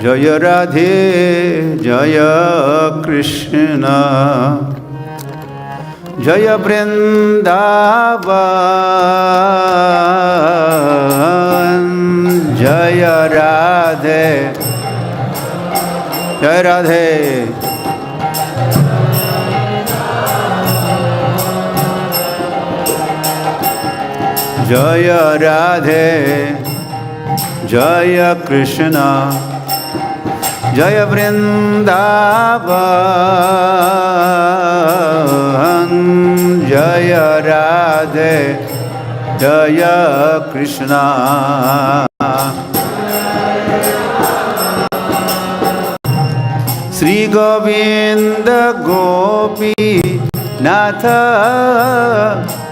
Jaya Radhe Jaya Krishna Jaya Vrindavan Jaya Radhe Jaya Radhe Jaya Radhe Jaya Krishna Jaya Vrindavan Jaya Radhe Jaya Krishna Sri Govinda Gopi Natha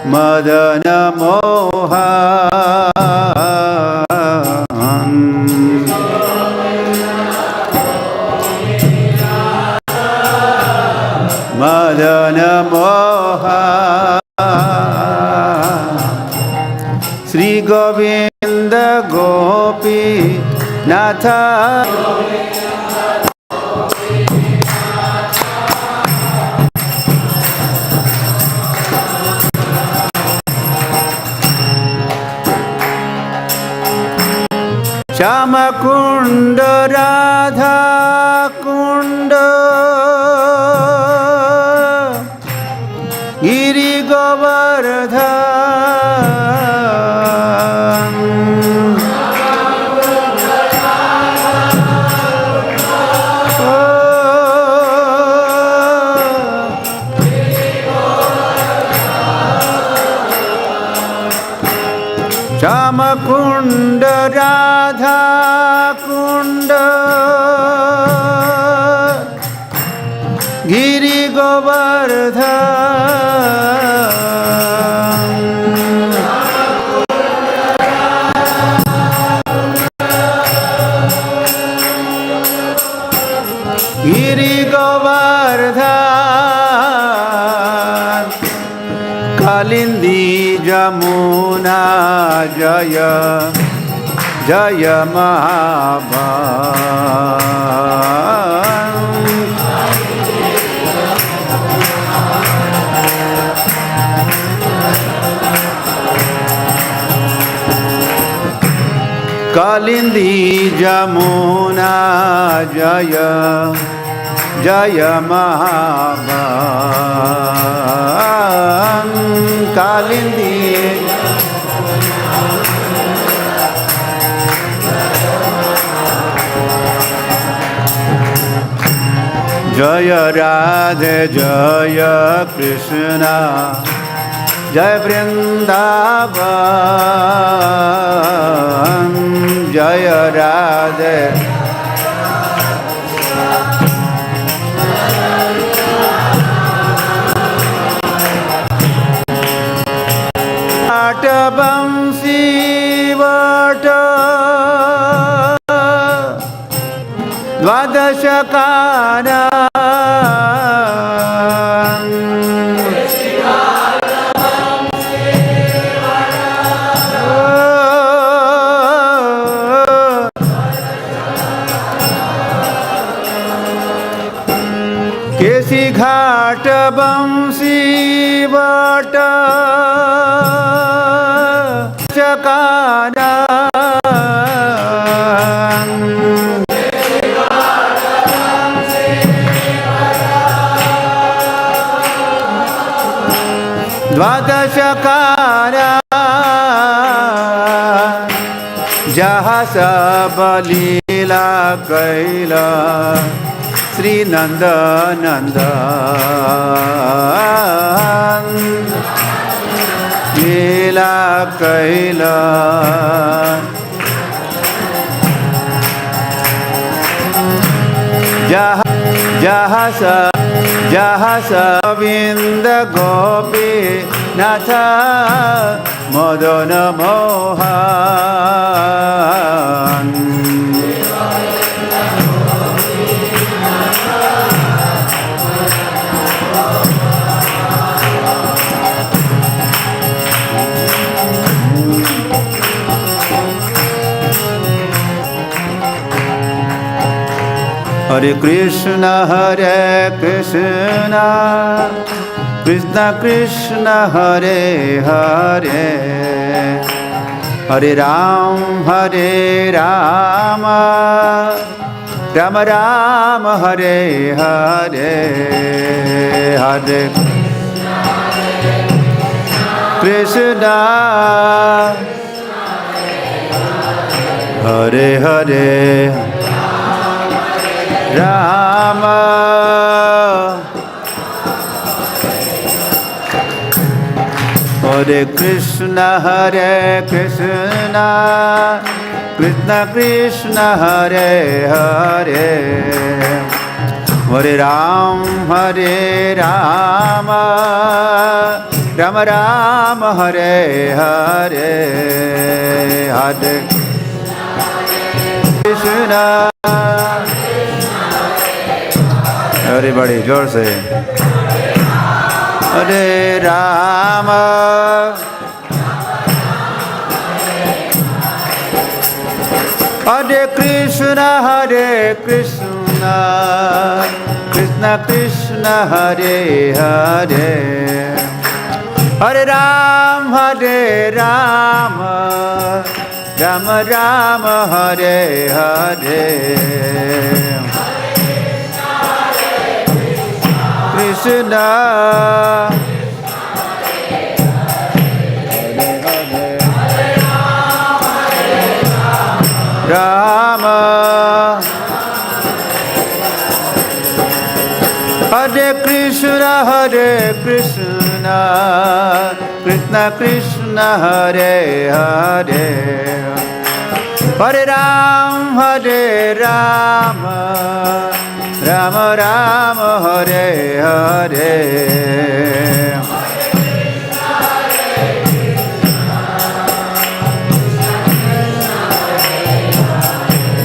Madana Mohan Madana Mohan Sri Govinda Gopi Natha Shama Kunda Radha Kunda Giri Govardhan Shama Kunda Radha Kunda Giri Govardhan Giri Govardhan Kalindi Jamuna Jaya Jaya Mahabhan Kalindi Jamuna Jaya Jaya Mahabhan Kalindi Jaya Radhe Jaya Krishna Jaya Vrindavan Jaya Radhe Vata Bamsi Vata Dvadashakana Kesi Ghata Bamsi Vata Chakana Dvadashakara Jahasa Balila Kaila Sri Nanda Nanda Lila Kaila Jahasa Vinda Gopi Natha Madana Mohan Hare Krishna, Krishna Krishna, Hare Hare, Hare Ram, Rama Rama, Hare Hare, Hare Krishna, Hare Hare, Rama, Hare Krishna, Krishna Krishna, Hare Hare, Hare Ram, Rama Rama, Hare Hare, Hare Krishna. Everybody, जोर से. Hare Rama, Hare Krishna, Krishna Krishna, Hare Hare, Hare Ram, Rama Rama, Hare Hare, Krishna, Rama, Hare Krishna, Krishna Krishna, Hare Hare, Hare Ram, Rama Rama, Hare Hare,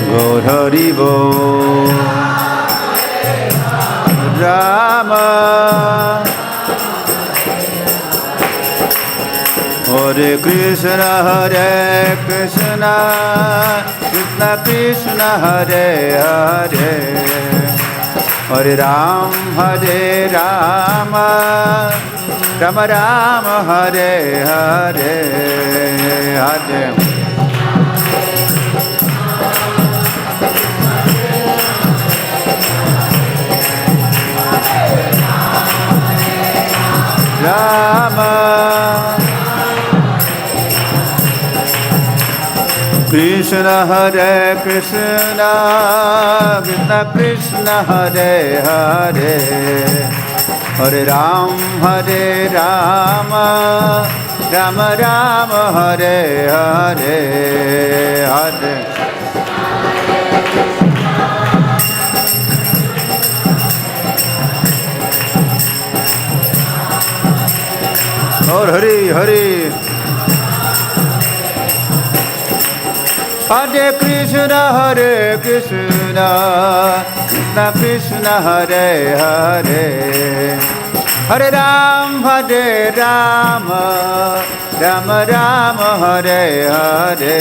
Gaur Hari Bol, Rama, Hare Krishna, Krishna Krishna, Hare Hare, Hare Ram, Rama Rama, Hare Hare, Hare Rama, Krishna, Krishna Krishna, Hare Hare, Hare Ram, Rama Rama, Hare Hare, Hare और Hari Hari. Hare Krishna, Krishna Krishna, Hare Hare, Hare Ram, Rama Rama, Hare Hare,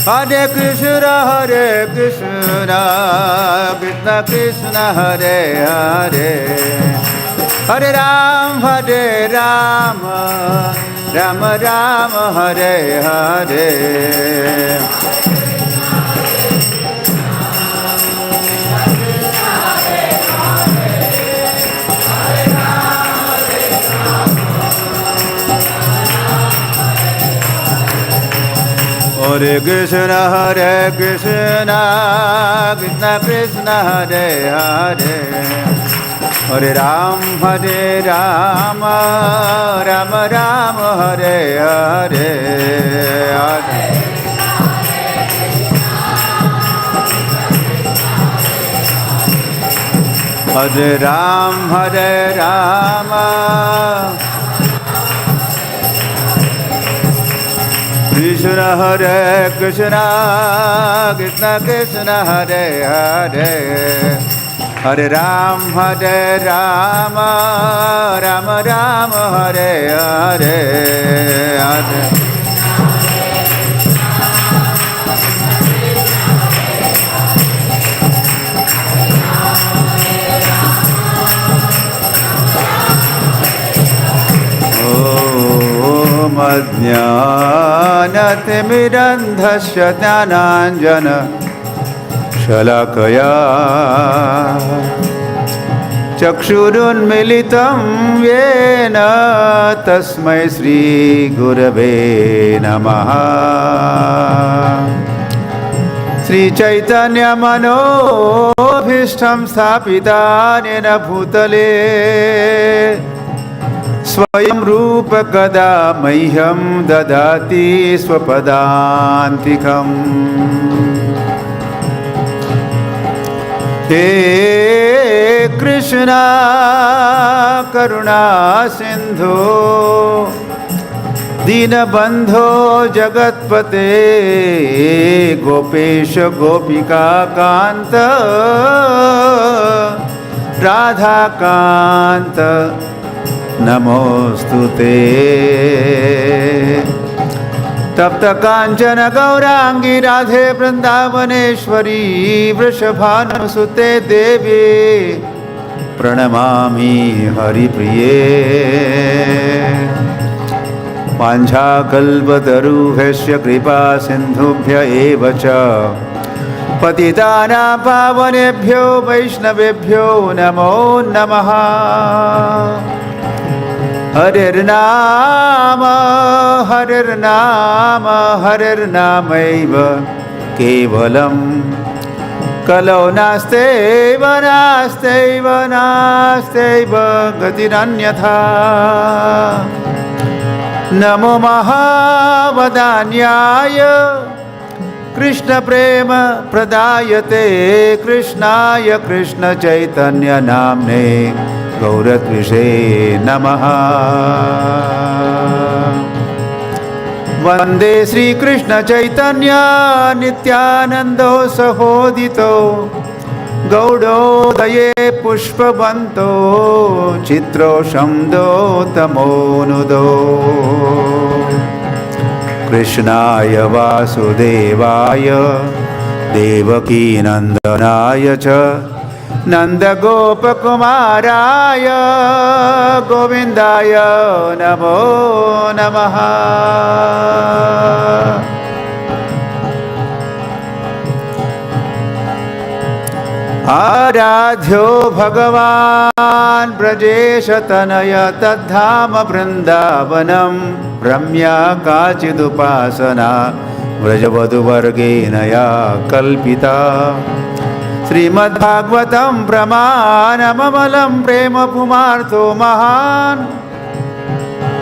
Hare Krishna, Krishna Krishna, Hare Hare, Hare Ram, Rama Rama, Hare Hare, Hare Krishna, Krishna Krishna, Hare Hare, Hare Ram, Rama Rama, Hare Hare, Hare Hare Ram, Krishna Hare Krishna, Krishna Krishna Hare Hare, Hare Ram, Rama Rama, Hare Hare, Hare. Ajnanatimirandhasya jnananjana shalakaya chakshurunmilitam yena tasmai Shri Gurave Namaha. Shri Chaitanya Manobhishtam Sthapitanena Bhutale Swayam Rupa Kada Mahyam Dadati Swapadantikam. He Krishna Karuna Sindhu Dinabandho Jagatpate Gopesha Gopika Kanta Radha Kanta Namostute. Tapta Kanchana Gaurangi Radhe Vrindavaneshwari Vrishabhanusute Devi Pranamami Haripriye. Vancha Kalpataruhasya Kripa Sindhubhya Evacha Patitana Pavanebhyo Vaishnavebhyo Namo Namaha. Harer Nama, Harer Nama, Harer Namaiva Kevalam Kalau Nasteva, Nasteva, Nasteva Gatiranyatha. Namo Mahavadanyaya Krishna Prema Pradayate Krishnaya Krishna Chaitanya Namne Gauratvishe Namaha. Vande Sri Krishna Chaitanya Nityanando Sahodito Gaudo Daye Pushpavanto Chitro Shamdo Tamonudo. Krishnaya Vasudevaya Devaki Nandanaya Cha Nanda Gopakumaraya Govindaya Namo Namaha. Aradhyo Bhagavan Brajesha Tanaya Tadhama Vrindavanam Ramya Kachidupasana Vrajavadu Vargenaya Kalpita Srimad Bhagavatam Pramanamamalam Prema Pumartho Mahan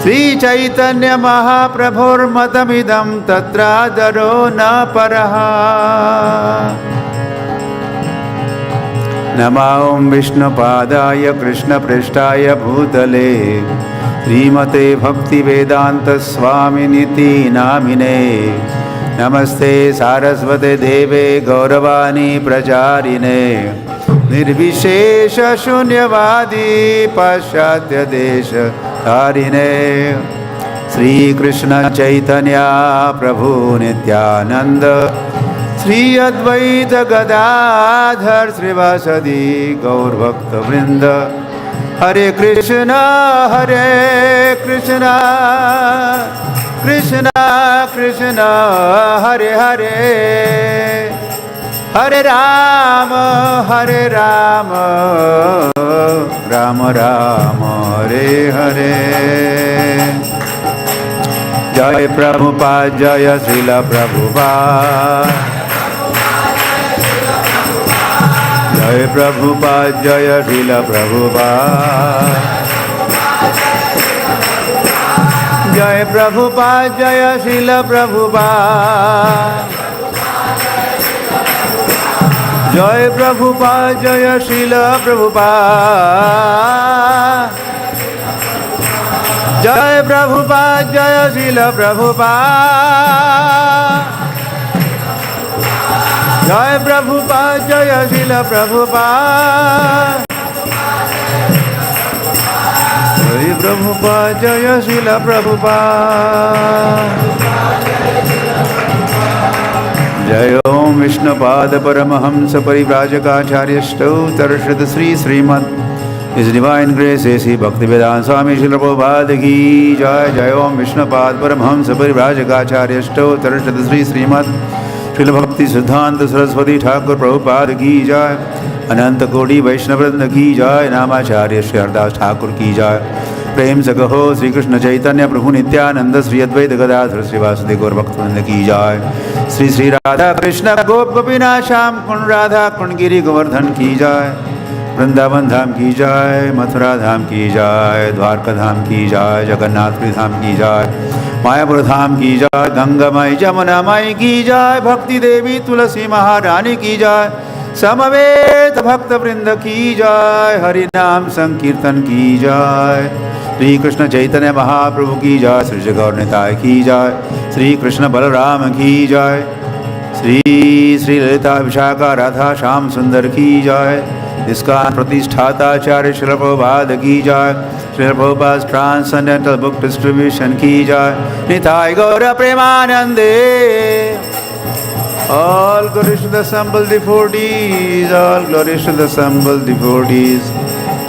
Sri Chaitanya Mahaprabhur Matamidam Tatradaro Na Paraha. Nama Om Vishnu Padaya Krishna Prishtaya Bhutale Srimate Bhakti Vedanta Swami Niti Namine. Namaste Sarasvate Deve Gauravani Pracharine Nirvishesha Shunyavadi Paschatya Desha Dharine Sri Krishna Chaitanya Prabhu Nityananda Sri Advaita Gadadhar Srivasadi Gaur Bhakta Vrinda. Hare Krishna Krishna Krishna Hare Hare Hare Rama Rama Rama Hare Hare. Jai Prabhupada Jaya Srila Prabhupada. Jai Prabhupada Jaya Srila Prabhupada. Jai Prabhupada Jaya Srila Prabhupada. Jai Prabhupada Jaya Srila Prabhupada. जय प्रभुपाद जय श्रील प्रभुपाद जय प्रभुपाद जय श्रील प्रभुपाद जय प्रभुपाद जय श्रील प्रभुपाद जय ओम Vishnupad Paramhans परिव्राजकाचार्यष्टौ तरश्रत Shri Shrimad His Divine Grace A.C. Bhaktivedanta Swami Srila Prabhupada ki jai. Jai Om Vishnupad Paramhamsa Parivrajakacharya Stotara Shri Srimad Srila Bhakti Siddhanta Saraswati Thakur Prabhupada ki jai. Ananta Kodi Vaishnavrinda ki jai. Namacharya Shri Hardas Thakur ki jai. Prem Sakaho Sri Krishna Chaitanya Prabhu Nityananda Sri Advaita Gadadhar Sri Vasudeva Gaur Bhaktivinoda ki jai. Sri Sri Radha Krishna Gop Gopina Sham Kun Radha Kun Giri Govardhan ki jai. Vrindavan धाम की जय, मथुरा धाम की जय, द्वारका धाम की जय, जगन्नाथपुरी धाम की जय, मायापुर धाम की जय, गंगामय जमुनामय की जय, भक्ति देवी तुलसी महारानी की जय, समवेत भक्त वृंद की जय, हरि नाम संकीर्तन की जय, श्री कृष्ण चैतन्य महाप्रभु की जय, श्री गौर निताय की जय, श्री कृष्ण बलराम की जय, श्री श्री ललिता विशाखा राधा श्याम सुंदर की जय, ISKCON प्रतिष्ठाता आचार्य श्रील प्रभुपाद की जय, Srila Prabhupada transcendental book distribution की जय, निताय गौर प्रेमानंदे. All glories to the assembled devotees, all glories to the assembled devotees,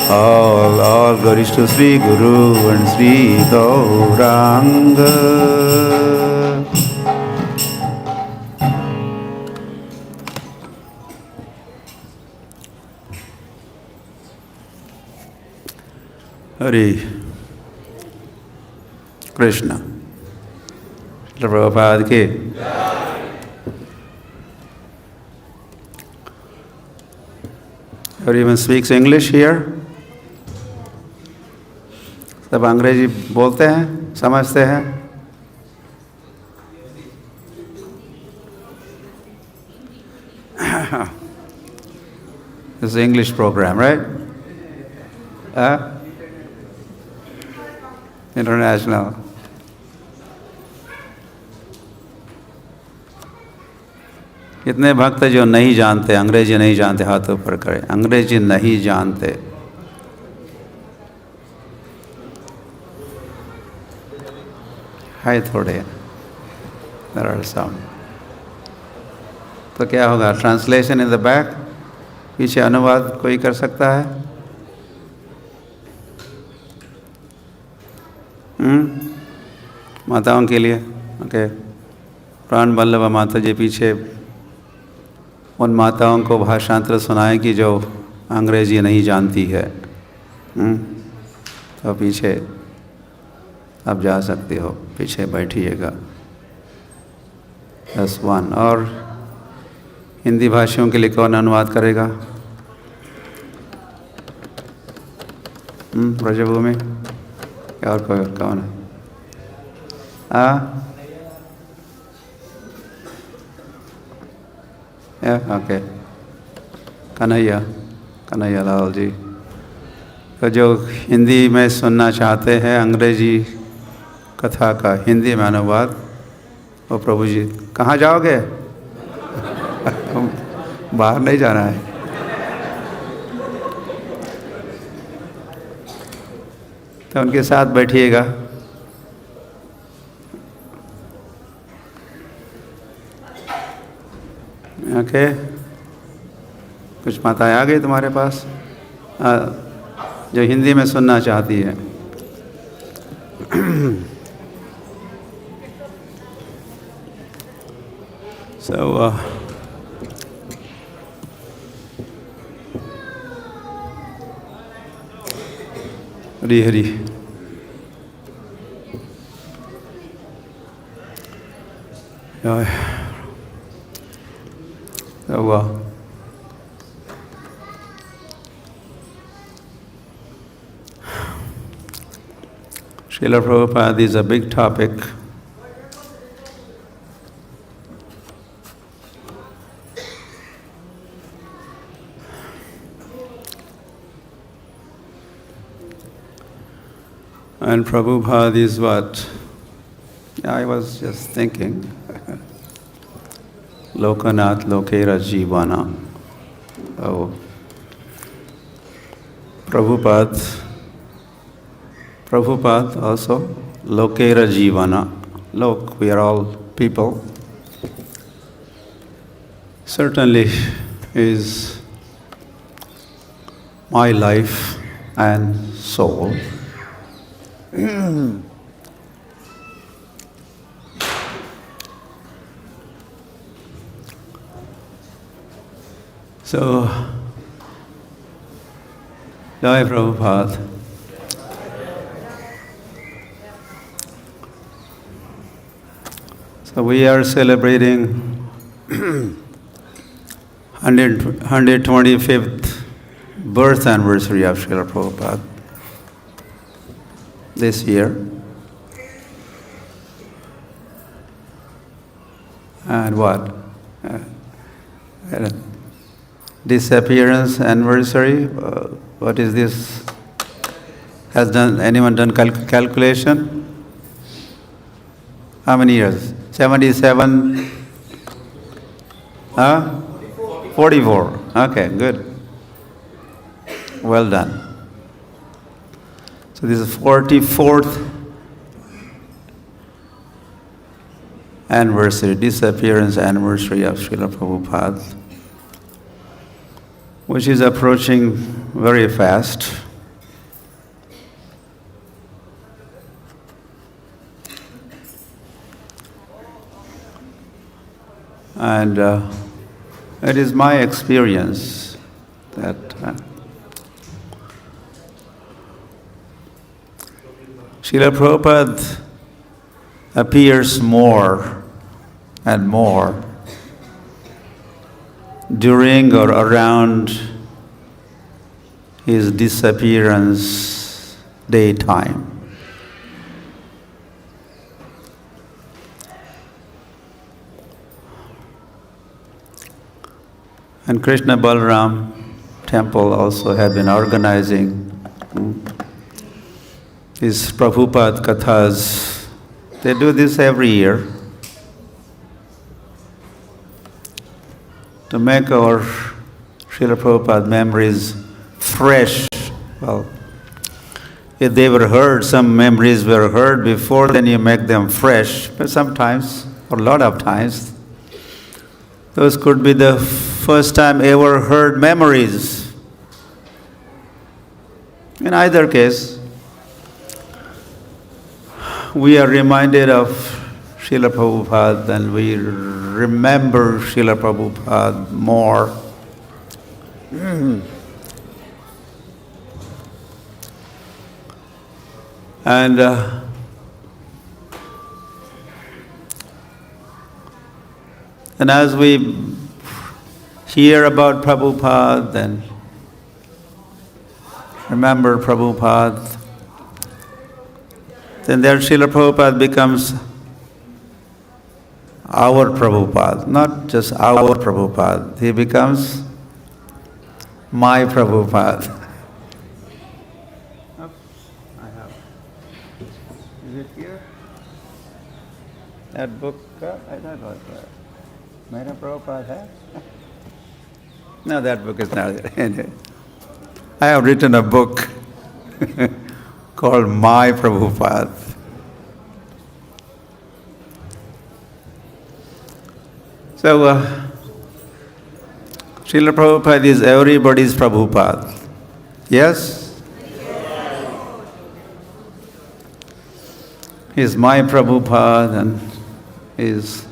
all glories to Sri Guru and Sri Gauranga. Hare Krishna. Srila Prabhupada ki. Everyone speaks English here? सब अंग्रेजी बोलते हैं, समझते हैं? This is an English program, right? International. कितने भक्त जो नहीं जानते, अंग्रेजी नहीं जानते, हाथ ऊपर करें. अंग्रेजी नहीं जानते. है थोड़े. There are some. तो क्या होगा? Translation in the back. पीछे अनुवाद कोई कर सकता है? माताओं के लिए. ओके. प्राण वल्लभा माता जी पीछे उन माताओं को भाषांतर सुनाए कि जो अंग्रेजी नहीं जानती है. तो पीछे आप जा सकते हो, पीछे बैठिएगा. बस वन. और हिंदी भाषियों के लिए कौन अनुवाद करेगा? ब्रजभूमि. और कोई कौन है? ओके. कन्हैया लाल जी. तो जो हिंदी में सुनना चाहते हैं अंग्रेजी कथा का हिंदी में अनुवाद, वो प्रभु जी कहाँ जाओगे? बाहर नहीं जाना है. तो उनके साथ बैठिएगा. ओके. कुछ माताएं आ गई तुम्हारे पास जो हिंदी में सुनना चाहती है. So Hari Hari. So Srila Prabhupada is a big topic. And Prabhupada is what? I was just thinking. Lokanath Lokera Jivana. Oh. Prabhupada also. Lokera Jivana. Lok, we are all people. Certainly is my life and soul. So, Jai Prabhupada. So we are celebrating 125th birth anniversary of Srila Prabhupada this year. And what? Disappearance anniversary. What is this? Has anyone done calculation? How many years? 77? 44. Okay, good. Well done. So this is 44th anniversary, disappearance anniversary of Srila Prabhupada, which is approaching very fast. And it is my experience that Srila Prabhupada appears more and more during or around his disappearance daytime. And Krishna Balaram temple also have been organizing these Prabhupada Kathas. They do this every year to make our Srila Prabhupada memories fresh. Well, if they were heard, some memories were heard before, then you make them fresh. But sometimes, or a lot of times, those could be the first time ever heard memories. In either case, we are reminded of Srila Prabhupada and we remember Srila Prabhupada more. And as we hear about Prabhupada and remember Prabhupada, then their Srila Prabhupada becomes our Prabhupada, not just our Prabhupada. He becomes my Prabhupada. Is it here? That book, I don't know. Mera Prabhupada hai? No, that book is not there. I have written a book called My Prabhupada. So, Srila Prabhupada is everybody's Prabhupada. Yes? He is my Prabhupada and is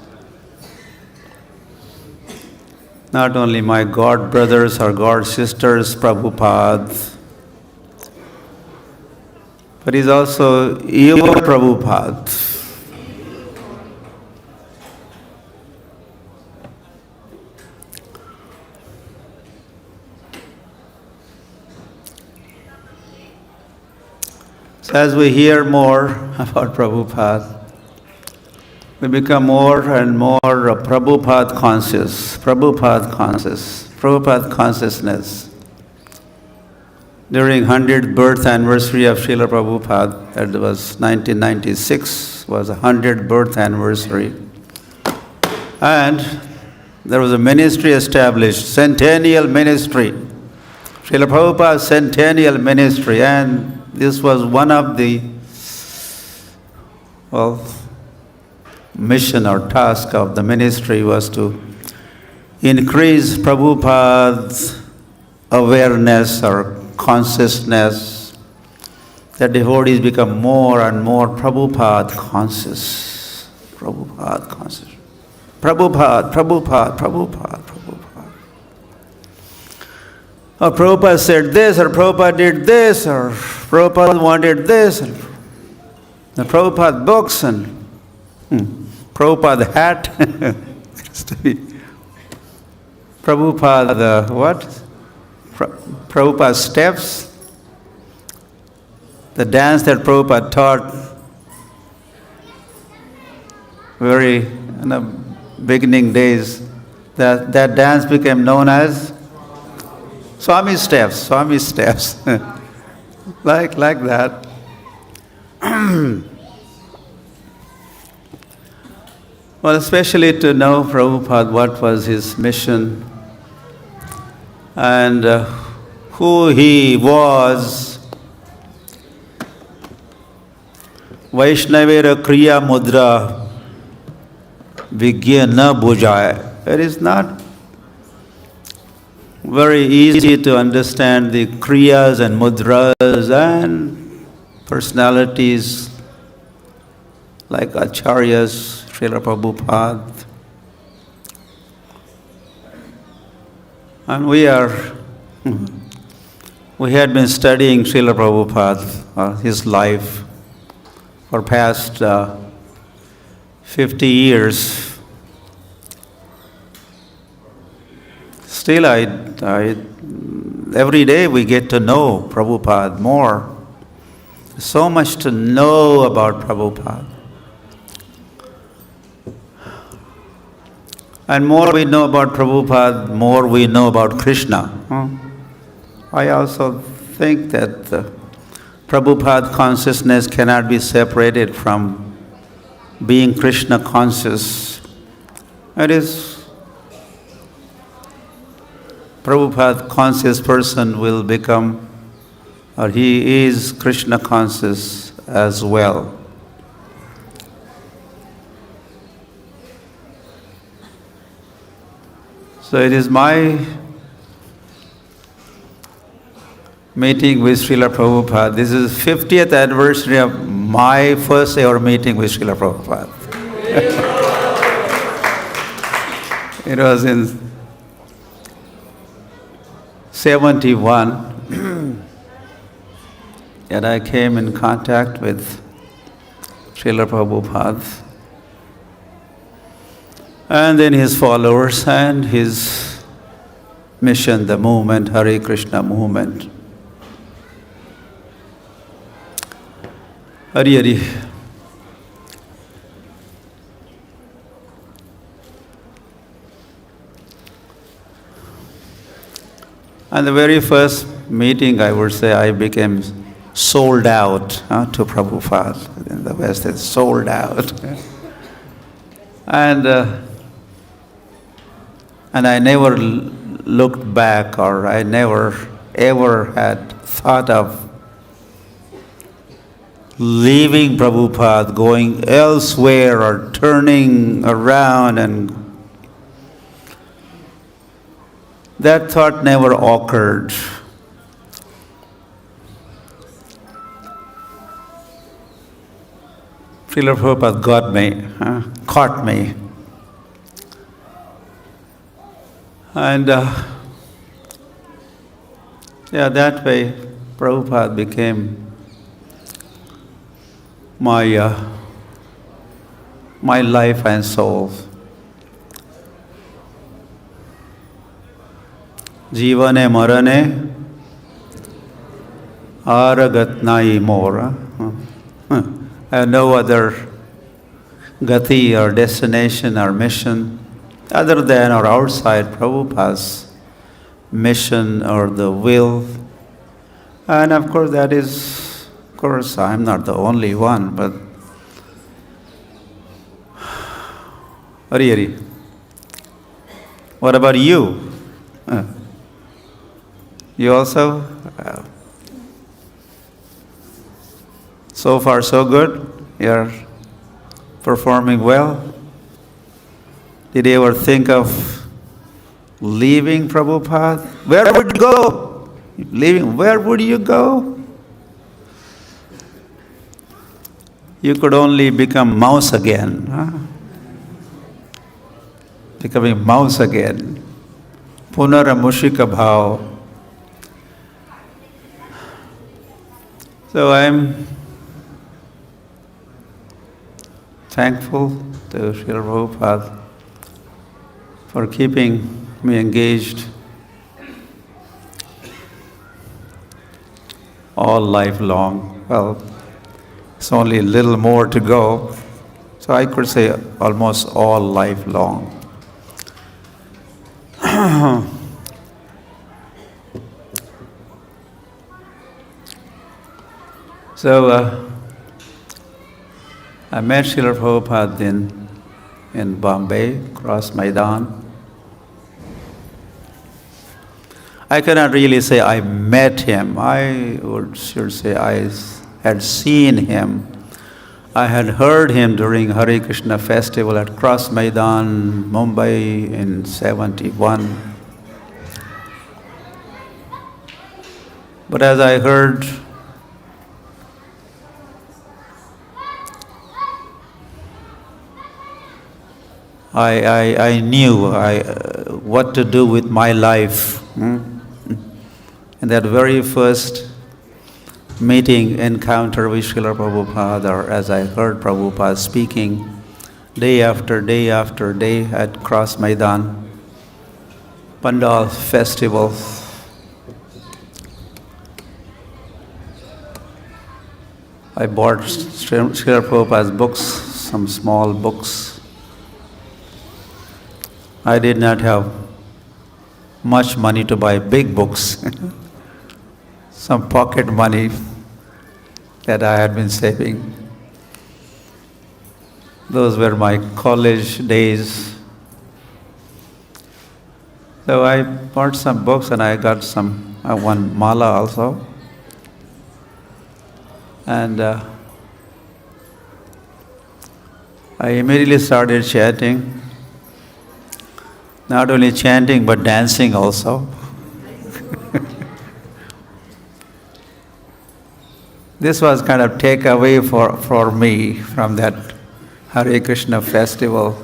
not only my God brothers or God sisters Prabhupada, but he's also your Prabhupada. So as we hear more about Prabhupada, we become more and more Prabhupada conscious, Prabhupada consciousness. during 100th birth anniversary of Srila Prabhupada, that was 1996, was 100th birth anniversary. And there was a ministry established, Centennial Ministry, Srila Prabhupada's Centennial Ministry, and this was one of the, mission or task of the ministry was to increase Prabhupada's awareness or consciousness, that devotees become more and more Prabhupada conscious. Prabhupada conscious. Prabhupada. Or Prabhupada said this, or Prabhupada did this, or Prabhupada wanted this, and the Prabhupada books and Prabhupada hat. Prabhupada what? Prabhupada steps. The dance that Prabhupada taught very in the beginning days, that dance became known as Swami steps, like that. Well, especially to know Prabhupada, what was his mission and who he was. Vaishnavera Kriya Mudra Vigya na bujaya. It is not very easy to understand the kriyas and mudras and personalities like acharyas, Srila Prabhupada. And we had been studying Srila Prabhupada, his life, for past 50 years. Still, every day we get to know Prabhupada more. So much to know about Prabhupada. And more we know about Prabhupada, more we know about Krishna. I also think that Prabhupada consciousness cannot be separated from being Krishna conscious. It is Prabhupada conscious person will become, or he is Krishna conscious as well. So it is my meeting with Srila Prabhupada. This is 50th anniversary of my first ever meeting with Srila Prabhupada. It was in 71 that I came in contact with Srila Prabhupada and then his followers and his mission, the movement, Hare Krishna movement. Hari Hari. And the very first meeting, I would say, I became sold out to Prabhupada. In the West, it's sold out. And I never looked back, or I never ever had thought of leaving Prabhupada, going elsewhere, or turning around, and that thought never occurred. Srila Prabhupada got me, caught me. And that way Prabhupada became my life and soul. Jivane marane aragat nai mora. I have no other gati or destination or mission other than or outside Prabhupada's mission or the will And of course, I'm not the only one, but Hari, what about you? You also? So far, so good? You're performing well? Did you ever think of leaving Prabhupada? Where would you go? Leaving, where would you go? You could only become mouse again. Huh? Becoming mouse again. Punara Mushika Bhav. So I'm thankful to Srila Prabhupada for keeping me engaged all life long. Well, it's only a little more to go, so I could say almost all life long. So I met Srila Prabhupada in Bombay, Cross Maidan. I cannot really say I met him. I should say I had seen him. I had heard him during Hare Krishna festival at Cross Maidan, Mumbai in 71. But as I heard I knew what to do with my life. In that very first meeting, encounter with Srila Prabhupada, or as I heard Prabhupada speaking day after day after day at Cross Maidan, Pandal festival, I bought Srila Prabhupada's books, some small books. I did not have much money to buy big books. Some pocket money that I had been saving. Those were my college days. So I bought some books and I got one mala also. And I immediately started chanting. Not only chanting, but dancing also. This was kind of takeaway for me from that Hare Krishna festival.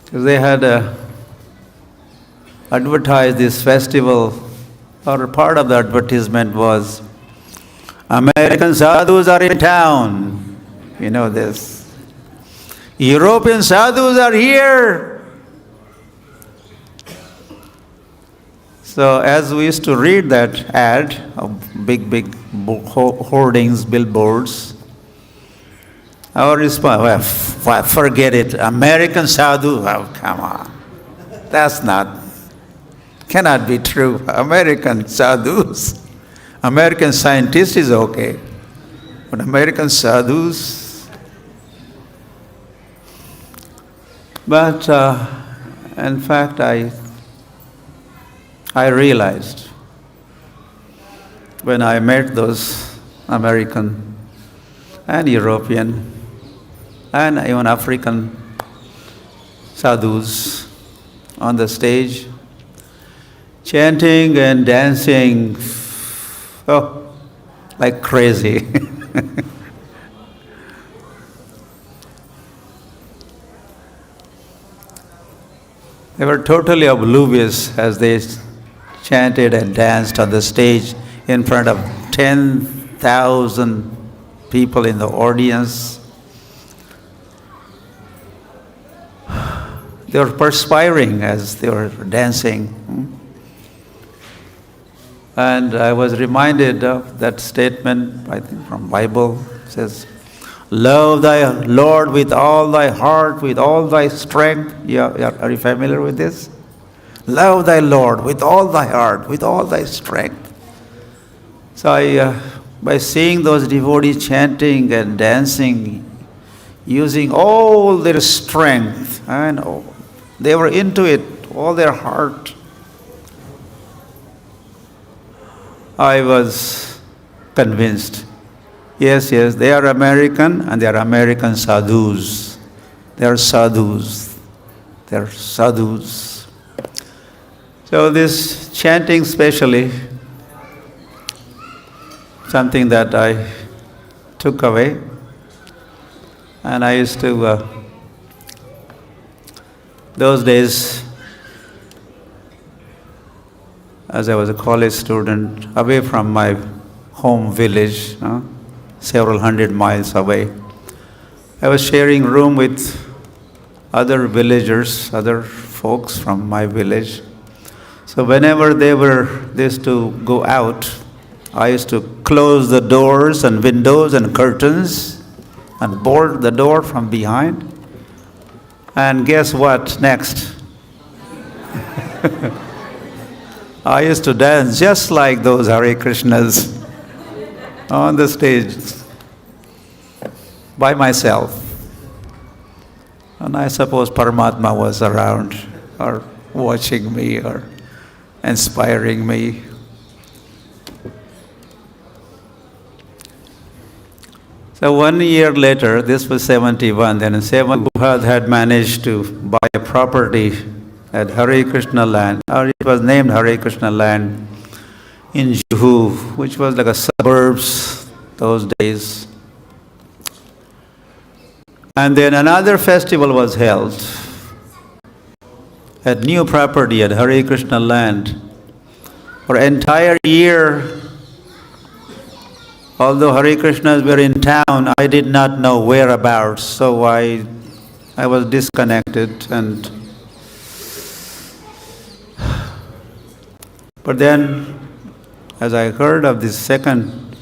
Because they had advertised this festival, or part of the advertisement was, American sadhus are in town. You know this. European sadhus are here. So as we used to read that ad of big hoardings, billboards, our response, well, forget it. American sadhu, oh, come on. Cannot be true. American sadhus, American scientists is okay. But American sadhus. But in fact, I realized when I met those American and European and even African sadhus on the stage, chanting and dancing, like crazy. They were totally oblivious as they chanted and danced on the stage in front of 10,000 people in the audience. They were perspiring as they were dancing. And I was reminded of that statement, I think from Bible. It says, love thy Lord with all thy heart, with all thy strength. Are you familiar with this? Love thy Lord with all thy heart, with all thy strength. So by seeing those devotees chanting and dancing, using all their strength, and they were into it, all their heart, I was convinced. Yes, they are American, and they are American sadhus. They are sadhus. They are sadhus. So this chanting especially, something that I took away. And I used to, those days, as I was a college student, away from my home village, several hundred miles away, I was sharing room with other villagers, other folks from my village. So whenever they used to go out, I used to close the doors and windows and curtains and bolt the door from behind. And guess what next? I used to dance just like those Hare Krishnas on the stage by myself. And I suppose Paramatma was around or watching me or inspiring me. So 1 year later, this was 71, then in 7, Prabhupada had managed to buy a property at Hare Krishna land, or it was named Hare Krishna land in Juhu, which was like a suburbs those days. And then another festival was held at new property at Hare Krishna land. For an entire year, although Hare Krishnas were in town, I did not know whereabouts, so I was disconnected. But then, as I heard of this second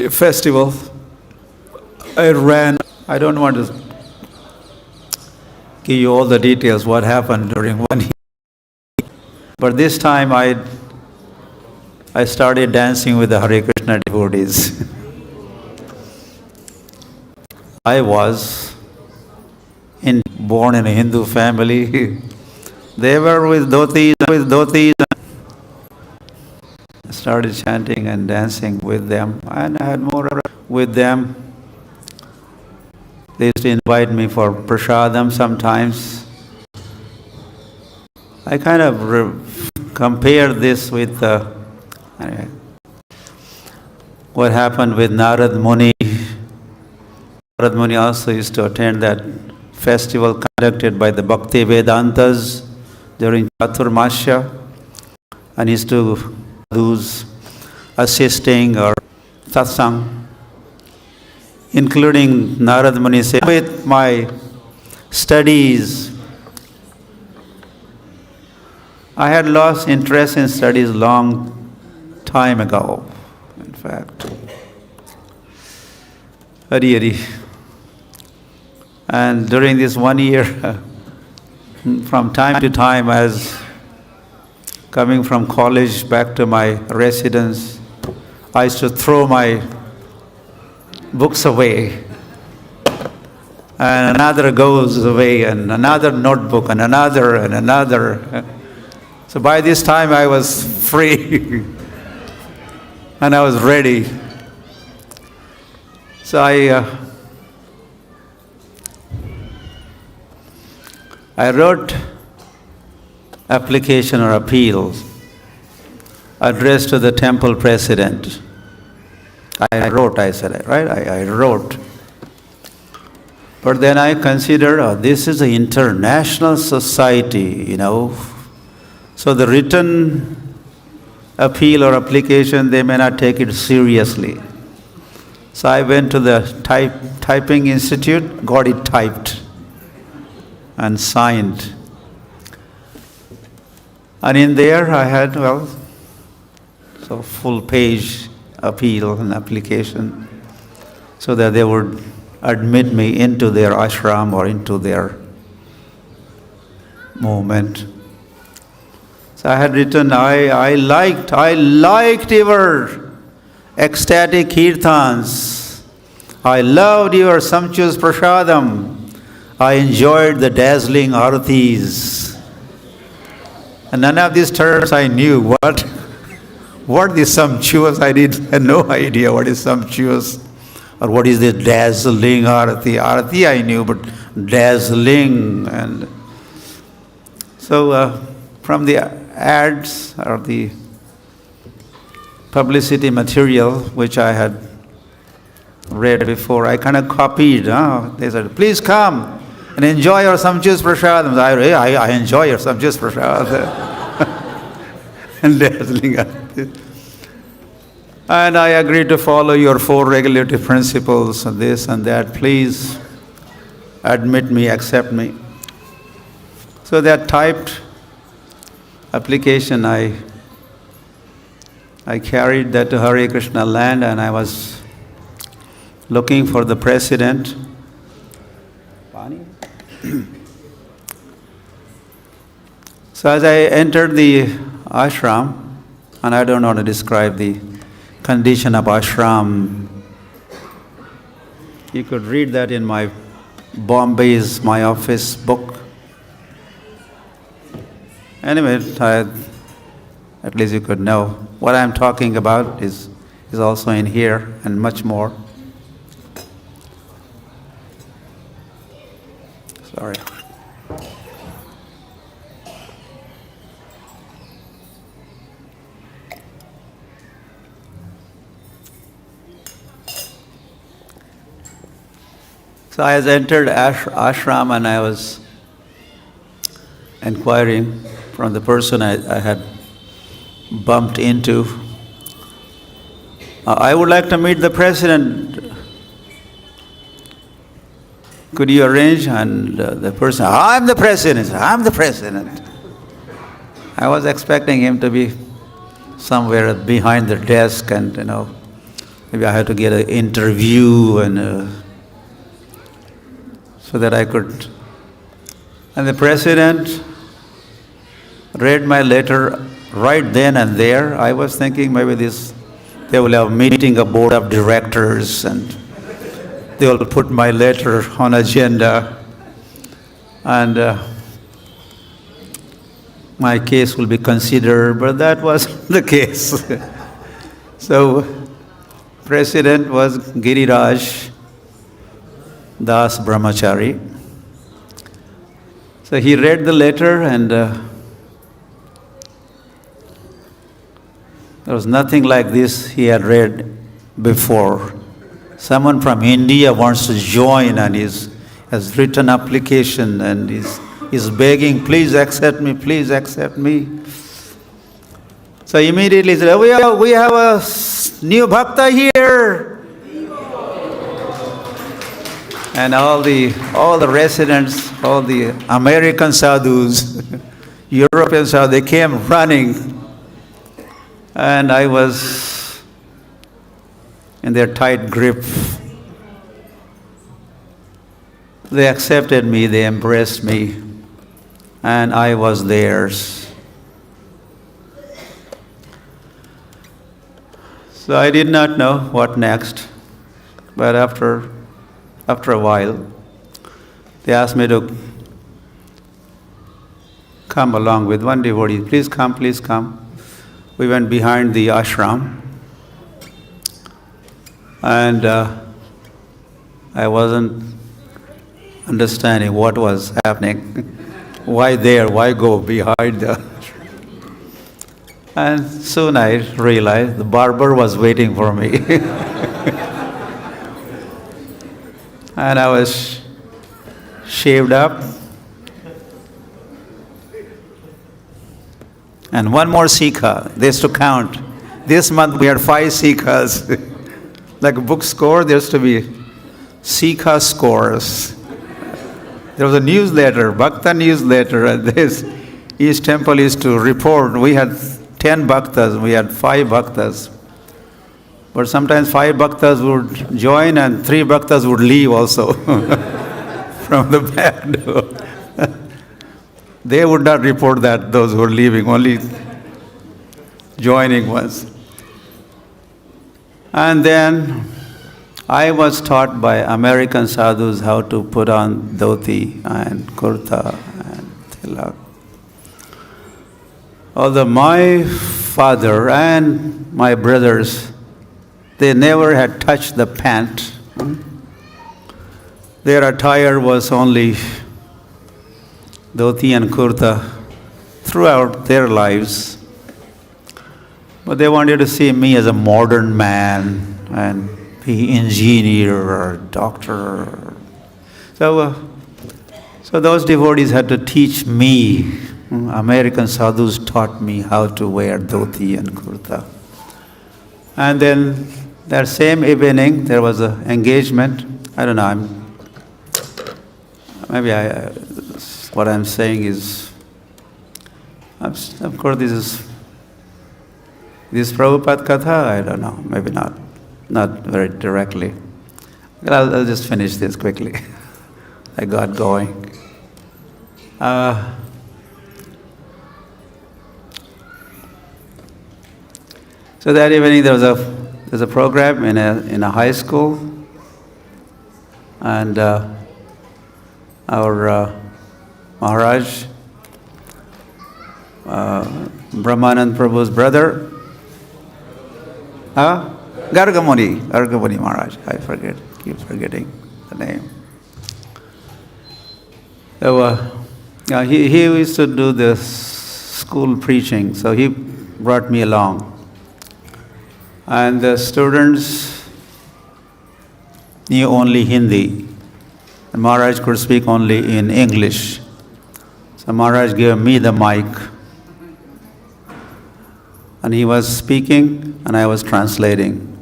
festival, I ran. I don't want to give you all the details what happened during 1 year. But this time I started dancing with the Hare Krishna devotees. I was born in a Hindu family. They were with dhotis. I started chanting and dancing with them, and I had more with them. They used to invite me for prasadam sometimes. I kind of compare this with what happened with Narad Muni. Narad Muni also used to attend that festival conducted by the Bhakti Vedantas during Chaturmasya, and used to those assisting or satsang, including Narad Muni said, with my studies, I had lost interest in studies long time ago, in fact. Hari. And during this 1 year, from time to time, as coming from college back to my residence, I used to throw my books away. And another goes away, and another notebook, and another. So by this time I was free and I was ready. So I wrote application or appeal addressed to the temple president. I wrote. But then I considered, this is an international society, So the written appeal or application, they may not take it seriously. So I went to the typing institute, got it typed and signed. And in there I had, full page appeal and application so that they would admit me into their ashram or into their movement. So I had written, I liked your ecstatic kirtans. I loved your sumptuous prasadam. I enjoyed the dazzling aratis. And none of these terms I knew. What is sumptuous? I had no idea what is sumptuous. Or what is the dazzling arati. Arati I knew, but dazzling. And so from the ads or the publicity material which I had read before, I kind of copied. They said, please come and enjoy your sumptuous prasadam. I enjoy your sumptuous prasadam. And dazzling. And I agreed to follow your 4 regulative principles and this and that. Please admit me, accept me. So that typed application, I carried that to Hare Krishna land, and I was looking for the president. So as I entered the ashram, and I don't know how to describe the condition of ashram. You could read that in my Bombay is my office book. Anyway, at least you could know what I'm talking about is also in here and much more. Sorry. So I entered ashram and I was inquiring from the person I had bumped into. I would like to meet the president. Could you arrange? And the person, I'm the president. I'm the president. I was expecting him to be somewhere behind the desk, and maybe I had to get an interview and so that I could. And the president read my letter right then and there. I was thinking maybe they will have a meeting, a board of directors, and they will put my letter on agenda, and my case will be considered, but that wasn't the case. So, president was Giriraj Das Brahmachari. So he read the letter, and there was nothing like this he had read before. Someone from India wants to join and has written application and is begging, please accept me, please accept me. So immediately he said, we have a new bhakta here. And all the residents, all the American sadhus, European sadhus, they came running. And I was in their tight grip. They accepted me, they embraced me, and I was theirs. So I did not know what next, but after a while, they asked me to come along with one devotee. Please come, please come. We went behind the ashram, and I wasn't understanding what was happening. Why there? Why go behind the ashram? And soon I realized the barber was waiting for me. And I was shaved up. And one more Sikha, they used to count. This month we had 5 Sikhas. Like a book score, there used to be Sikha scores. There was a newsletter, Bhakta newsletter, and this each temple used to report. We had 10 Bhaktas, we had 5 Bhaktas. But sometimes 5 Bhaktas would join and 3 Bhaktas would leave also from the back door. They would not report that, those who are leaving, only joining ones. And then I was taught by American sadhus how to put on dhoti and kurta and tilak. Although my father and my brothers, they never had touched the pant. Their attire was only dhoti and kurta throughout their lives. But they wanted to see me as a modern man and be engineer or doctor. So those devotees had to teach me. American sadhus taught me how to wear dhoti and kurta. And then that same evening, there was an engagement. I don't know, what I'm saying is, of course, this is Prabhupada Katha? I don't know, maybe not very directly. I'll just finish this quickly. I got going. So that evening there's a program in a high school, and our Maharaj, Brahmanand Prabhu's brother, Gargamuni Maharaj, keep forgetting the name. So he used to do this school preaching, so he brought me along. And the students knew only Hindi. And Maharaj could speak only in English. So Maharaj gave me the mic. And he was speaking and I was translating.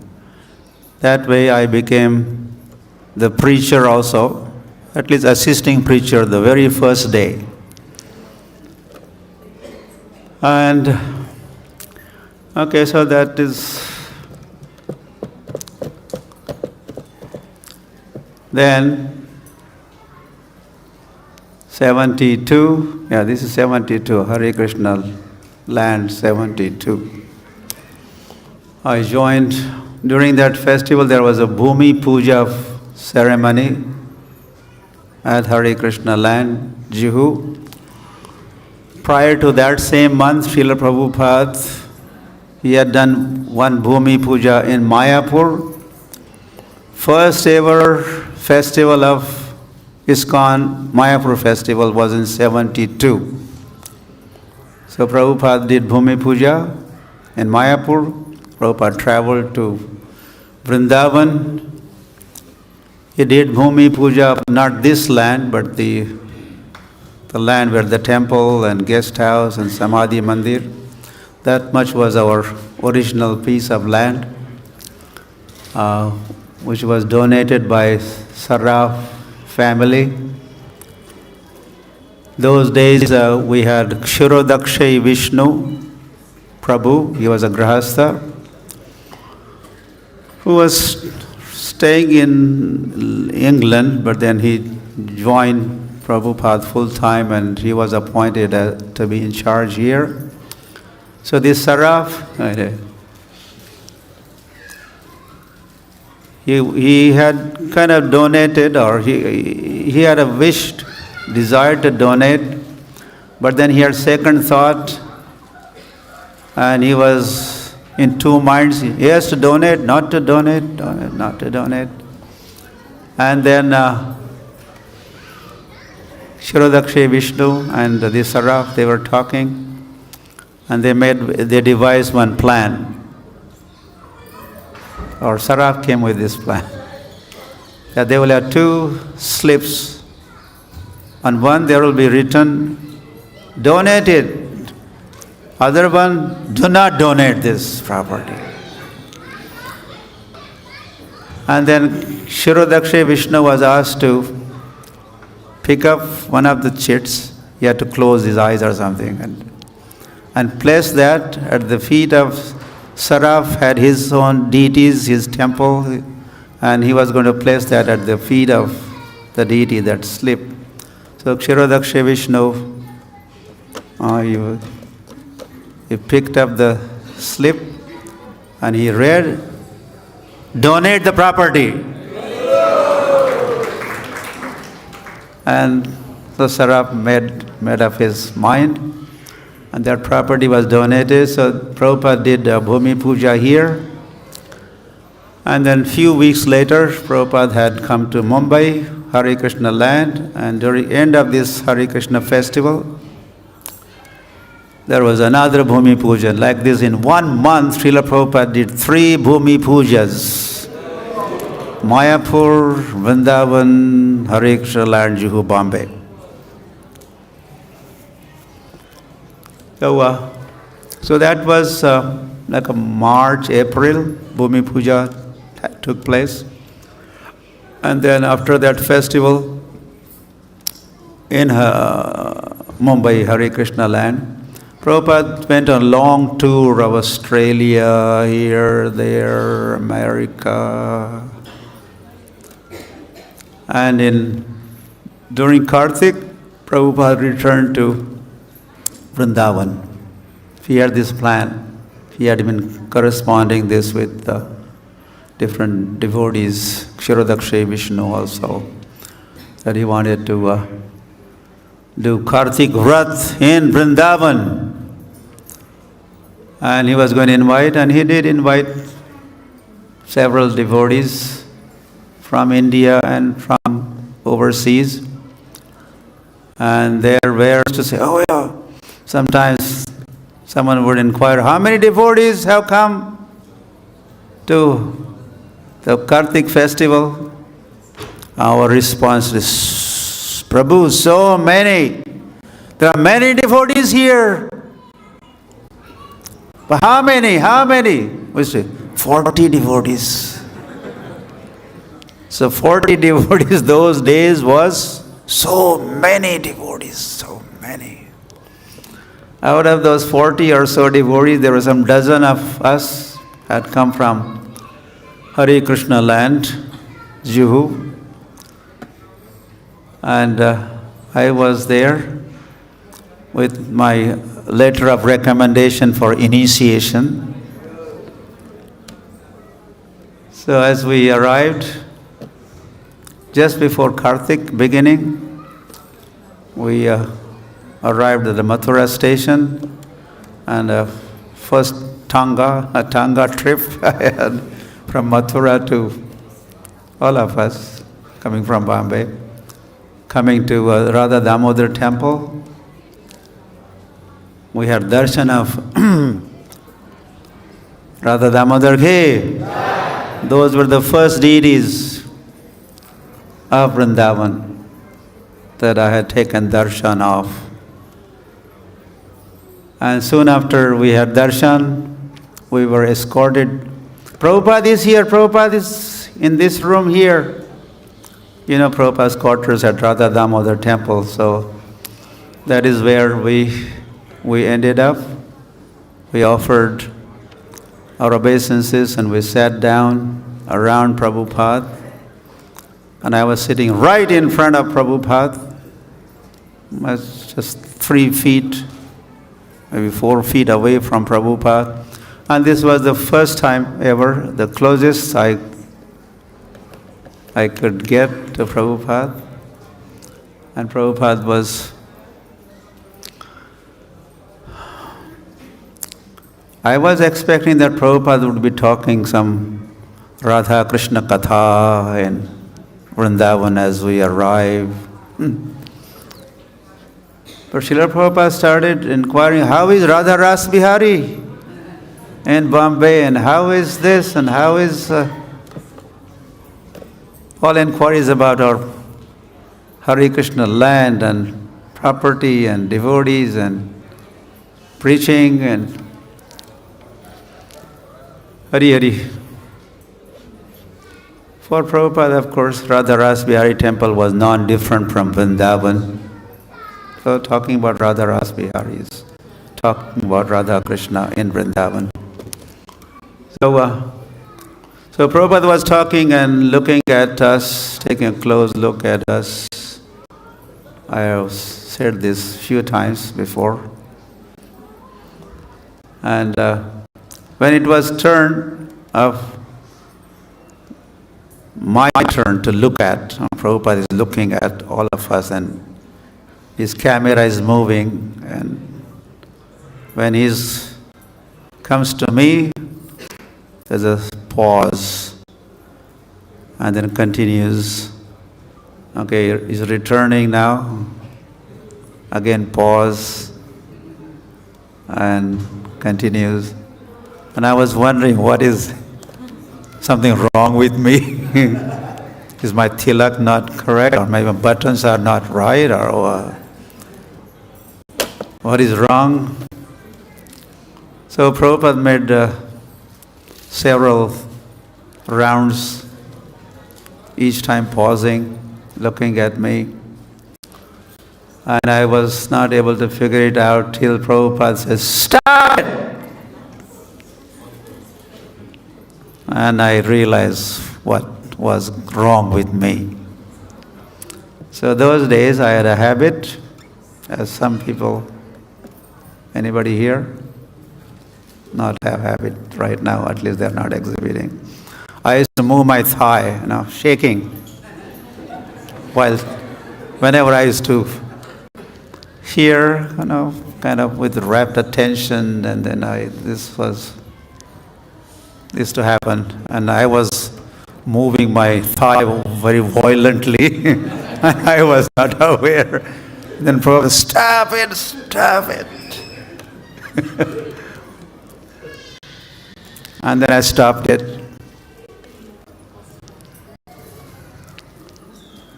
That way I became the preacher also, at least assisting preacher the very first day. And okay, so that is. Then 72, this is 72, Hare Krishna land 72. I joined, during that festival there was a Bhumi Puja ceremony at Hare Krishna land, Juhu. Prior to that same month, Srila Prabhupada, he had done one Bhumi Puja in Mayapur. First ever festival of ISKCON, Mayapur festival, was in 72. So Prabhupada did Bhumi Puja in Mayapur. Prabhupada traveled to Vrindavan. He did Bhumi Puja, not this land, but the land where the temple and guest house and Samadhi Mandir. That much was our original piece of land, which was donated by Saraf family. Those days we had Kshirodakshay Vishnu Prabhu, he was a Grahastha, who was staying in England, but then he joined Prabhupada full time and he was appointed to be in charge here. So this Saraf, he had kind of donated, or he had a desire to donate, but then he had second thought and he was in two minds. He has to donate, not to donate, not to donate. And then Kshirodakshay Vishnu and the Saraf, they were talking and they devised one plan. Or Saraf came with this plan, that they will have two slips. On one there will be written, donate it. Other one, do not donate this property. And then Kshirodakshay Vishnu was asked to pick up one of the chits. He had to close his eyes or something and place that at the feet of Saraf. Had his own deities, his temple, and he was going to place that at the feet of the deity, that slip. So Kshirodakshay Vishnu He picked up the slip and he read, "Donate the property." And so Saraf made up his mind, and that property was donated. So Prabhupada did Bhumi Puja here. And then few weeks later, Prabhupada had come to Mumbai, Hare Krishna land, and during end of this Hare Krishna festival, there was another Bhumi Puja. Like this, in 1 month, Srila Prabhupada did 3 Bhumi Pujas. Mayapur, Vrindavan, Hare Krishna land, Juhu, Bombay. So that was like a March, April, Bhumi Puja took place. And then after that festival in Mumbai, Hare Krishna land, Prabhupada went on a long tour of Australia, here, there, America. And during Kartik, Prabhupada returned to Vrindavan. He had this plan. He had been corresponding this with different devotees, Kshirodakshay Vishnu also, that he wanted to do Kartik Vrat in Vrindavan. And he was going to invite, and he did invite several devotees from India and from overseas. And there were to say, oh yeah, sometimes someone would inquire, how many devotees have come to the Kartik festival? Our response is, Prabhu, so many. There are many devotees here. But how many? How many? We say, 40 devotees. So 40 devotees those days was so many devotees, so many. Out of those 40 or so devotees, there were some dozen of us had come from Hare Krishna land, Juhu. And I was there with my letter of recommendation for initiation. So as we arrived, just before Kartik beginning, we arrived at the Mathura station, and first Tanga trip I had from Mathura to all of us coming from Bombay, coming to Radha Damodar temple. We had darshan of Radha Damodar Ki. Those were the first deities of Vrindavan that I had taken darshan of. And soon after we had darshan, we were escorted. Prabhupada is here, Prabhupada is in this room here. You know, Prabhupada's quarters at Radha Damodar temple, so that is where we ended up. We offered our obeisances and we sat down around Prabhupada. And I was sitting right in front of Prabhupada. I was just 3 feet, maybe 4 feet away from Prabhupada. And this was the first time ever, the closest I could get to Prabhupada. And Prabhupada was, I was expecting that Prabhupada would be talking some Radha Krishna Katha in Vrindavan as we arrive. But Srila Prabhupada started inquiring, how is Radha Ras Bihari in Bombay, and how is this, and how is all inquiries about our Hare Krishna land and property and devotees and preaching and Hari Hari. For Prabhupada, of course, Radha Ras Bihari temple was non-different from Vrindavan. So talking about Radha Ras Bihari is talking about Radha Krishna in Vrindavan. So Prabhupada was talking and looking at us, taking a close look at us. I have said this few times before. And when it was turn of my turn to look at, Prabhupada is looking at all of us and his camera is moving, and when he comes to me, there's a pause and then continues. Okay, he's returning now. Again pause and continues. And I was wondering, what is something wrong with me? Is my tilak not correct, or my buttons are not right, or what is wrong? So Prabhupada made several rounds, each time pausing, looking at me. And I was not able to figure it out till Prabhupada says, "Stop it!" And I realized what was wrong with me. So those days I had a habit, as some people, anybody here? Not have habit right now, at least they're not exhibiting. I used to move my thigh, shaking. Whenever I used to hear, kind of with rapt attention, and then this used to happen, and I was moving my thigh very violently, and I was not aware. Then Prabhupada, stop it. And then I stopped it.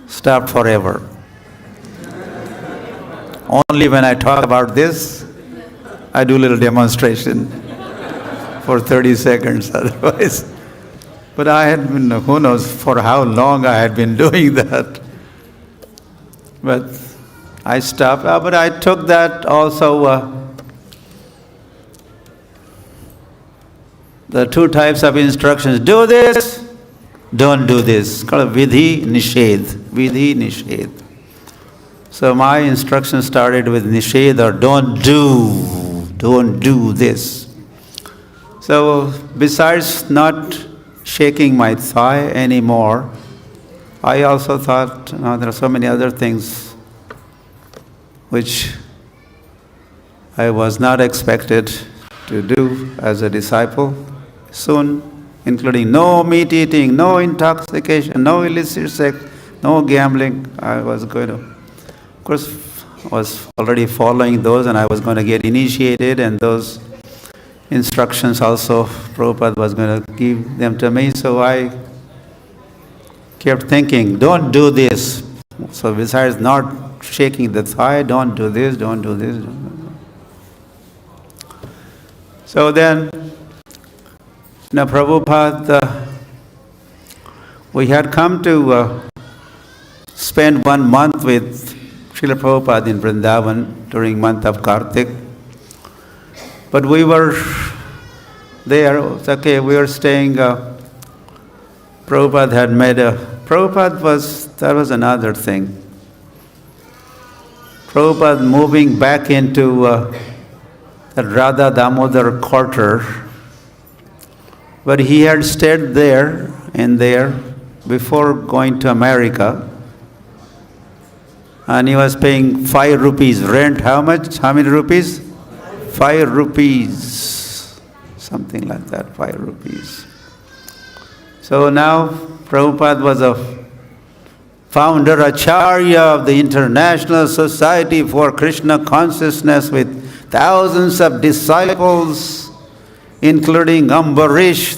Stopped forever. Only when I talk about this, I do a little demonstration for 30 seconds otherwise. But I had been, who knows for how long I had been doing that. But I stopped. But I took that also, the two types of instructions. Do this, don't do this. Called vidhi nishedh. Vidhi nishedh. So my instruction started with nishedh, or don't do this. So besides not shaking my thigh anymore, I also thought, there are so many other things which I was not expected to do as a disciple soon, including no meat eating, no intoxication, no illicit sex, no gambling. I was going to, of course, was already following those, and I was going to get initiated, and those instructions also Prabhupada was going to give them to me. So I kept thinking, don't do this. So besides not shaking the thigh, don't do this, don't do this. So then, Prabhupada, we had come to spend 1 month with Srila Prabhupada in Vrindavan during month of Kartik. But we were there, it's okay, we were staying, Prabhupada had made that was another thing. Prabhupada moving back into the Radha Damodar quarter, but he had stayed there before going to America, and he was paying 5 rupees rent. How much? How many rupees? 5 rupees, something like that, 5 rupees. So now Prabhupada was a founder, Acharya of the International Society for Krishna Consciousness, with thousands of disciples, including Ambarish,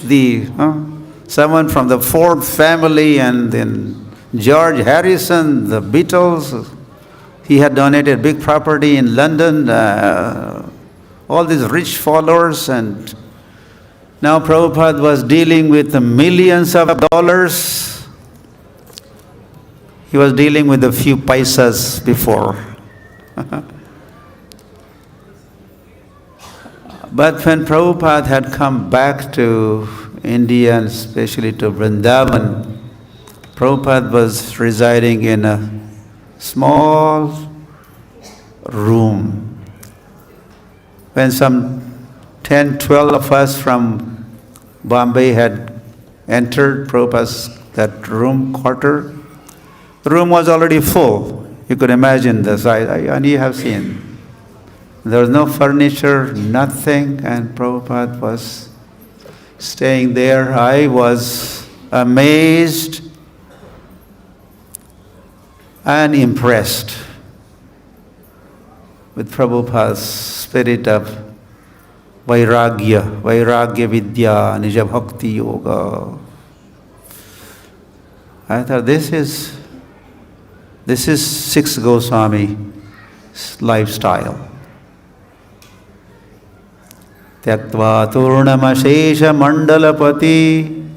someone from the Ford family, and then George Harrison, the Beatles. He had donated big property in London, all these rich followers, and now Prabhupada was dealing with the millions of dollars. He was dealing with a few paisas before. But when Prabhupada had come back to India, and especially to Vrindavan, Prabhupada was residing in a small room. When some 10, 12 of us from Bombay had entered Prabhupada's that room quarter. The room was already full. You could imagine the size, and you have seen. There was no furniture, nothing, and Prabhupada was staying there. I was amazed and impressed with Prabhupada's spirit of Vairagya Vidya, Nija Bhakti Yoga. I thought this is Sixth Goswami's lifestyle. Tyaktva turnamashesha mandalapati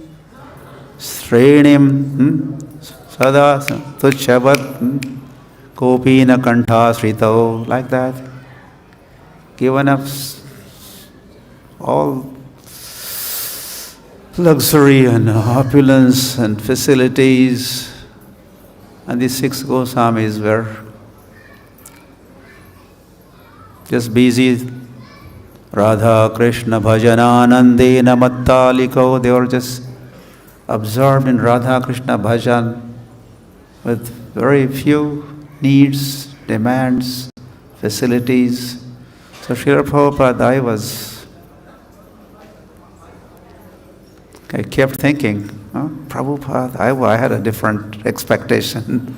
srenim sada tuchavat kopina kantha srito, like that. Given up all luxury and opulence and facilities, and the six Goswamis were just busy. Radha Krishna Bhajananandena Mattaliko, they were just absorbed in Radha Krishna Bhajan with very few needs, demands, facilities. So Srila Prabhupada, I kept thinking, Prabhupada, I had a different expectation.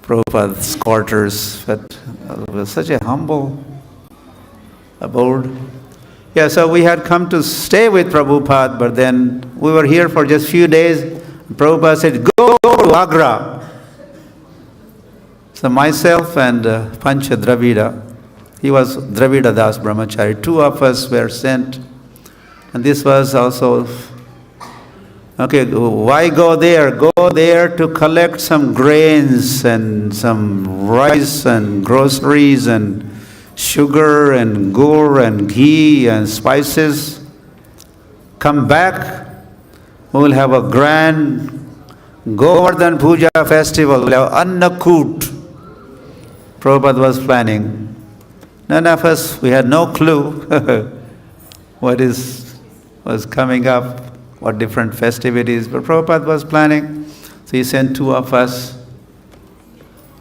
Prabhupada's quarters, but it was such a humble abode. Yeah, so we had come to stay with Prabhupada, but then we were here for just few days. Prabhupada said, go to Agra. So myself and Pancha Dravida, he was Dravida Das Brahmachari, two of us were sent. And this was also, okay, why go there? Go there to collect some grains and some rice and groceries and sugar and gur and ghee and spices. Come back, we will have a grand Govardhan Puja festival. We'll have Annakut. Prabhupada was planning. None of us, we had no clue what was coming up, what different festivities, but Prabhupada was planning. So he sent two of us,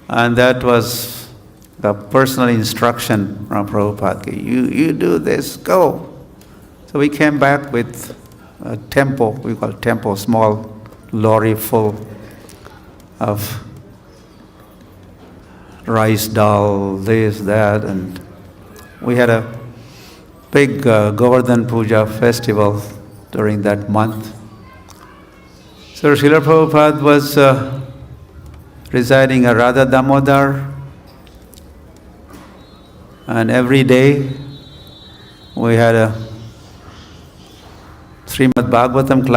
and that was the personal instruction from Prabhupada. You do this, go. So we came back with a tempo, we call tempo, small lorry full of rice, dal, this, that, and we had a big Govardhan Puja festival during that month. So Srila Prabhupada was residing at Radha Damodar, and every day we had a Srimad Bhagavatam class.